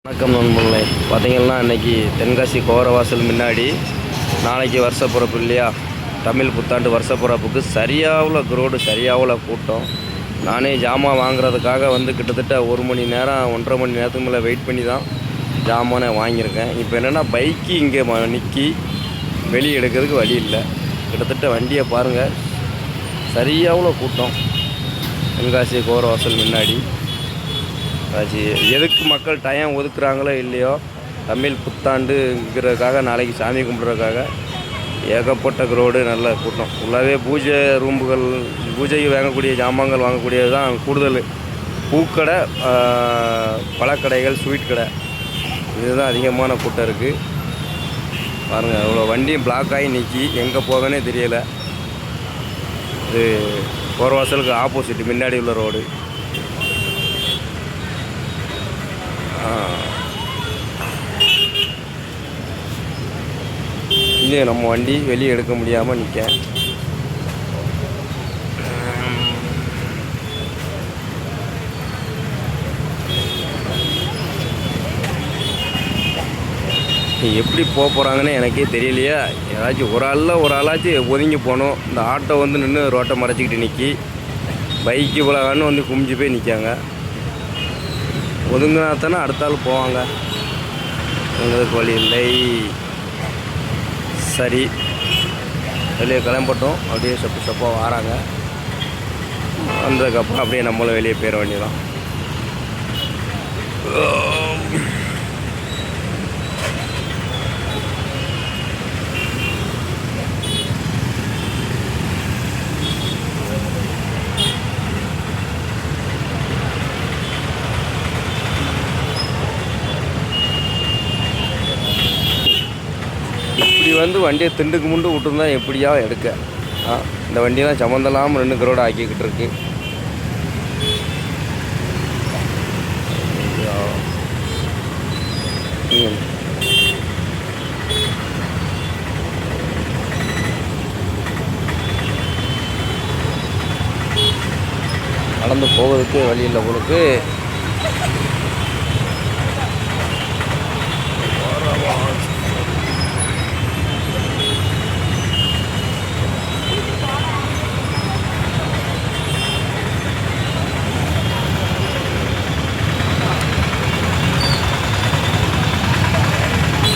வணக்கம் நண்பர்களே. பார்த்தீங்கன்னா இன்றைக்கி தென்காசி கோரவாசல் முன்னாடி நாளைக்கு வருஷ பிறப்பு இல்லையா, தமிழ் புத்தாண்டு வருஷ பிறப்புக்கு சரியாவில் க்ரோடு சரியாவில் கூட்டம். நானே ஜாமான் வாங்குறதுக்காக கிட்டத்தட்ட 1 மணி நேரம் 1.5 மணி நேரத்துக்கு மேலே வெயிட் பண்ணி தான் ஜாமானை வாங்கியிருக்கேன். இப்போ என்னென்னா பைக்கு இங்கே நிற்கி வெளியே எடுக்கிறதுக்கு வழி இல்லை. கிட்டத்தட்ட வண்டியை பாருங்கள், சரியாவில் கூட்டம் தென்காசி கோரவாசல் முன்னாடி. எதுக்கு மக்கள் டைம் ஒதுக்குறாங்களோ இல்லையோ, தமிழ் புத்தாண்டுங்கிறதுக்காக நாளைக்கு சாமி கும்பிட்றதுக்காக ஏகப்பட்ட க்ரௌடு, நல்ல கூட்டம். ஃபுல்லாகவே பூஜை ரூம்புகள், பூஜைக்கு வாங்கக்கூடிய ஜாமான்கள் வாங்கக்கூடியது தான் கூடுதல். பூக்கடை, பழக்கடைகள், ஸ்வீட் கடை, இதுதான் அதிகமான கூட்டம் இருக்குது. பாருங்கள், அவ்வளோ வண்டியும் பிளாக் ஆகி நிற்கி எங்கே போகனே தெரியலை. இது கோரவாசலுக்கு ஆப்போசிட் முன்னாடி உள்ள ரோடு. இங்கே நம்ம வண்டி வெளியே எடுக்க முடியாமல் நிற்க. எப்படி போக போகிறாங்கன்னு எனக்கே தெரியலையா. ஏதாச்சும் ஒரு ஆளாச்சும் ஒதுங்கி போகணும். இந்த ஆட்டோ நின்று ரோட்டை மறைச்சிக்கிட்டு நிற்கி, பைக்கு இவ்வளோன்னு குமிஞ்சு போய் நிற்காங்க. ஒதுங்கினா தானே அடுத்த ஆள் போவாங்க. எங்களுக்கு வழி இல்லை. சரி, வெளியே கிளம்பட்டோம். அப்படியே ஸ்டெப்பாக வராங்க. வந்ததுக்கப்புறம் அப்படியே நம்மளும் வெளியே போயிட வேண்டியதான். இப்படி வண்டியை திண்டுக்கு முண்டு விட்டுருந்தா எப்படியா எடுக்க. இந்த வண்டியெல்லாம் சம்மந்தலாமல் 2 கரோடு ஆக்கிக்கிட்டு இருக்கு. நடந்து போவதுக்கு வழி இல்லை உங்களுக்கு.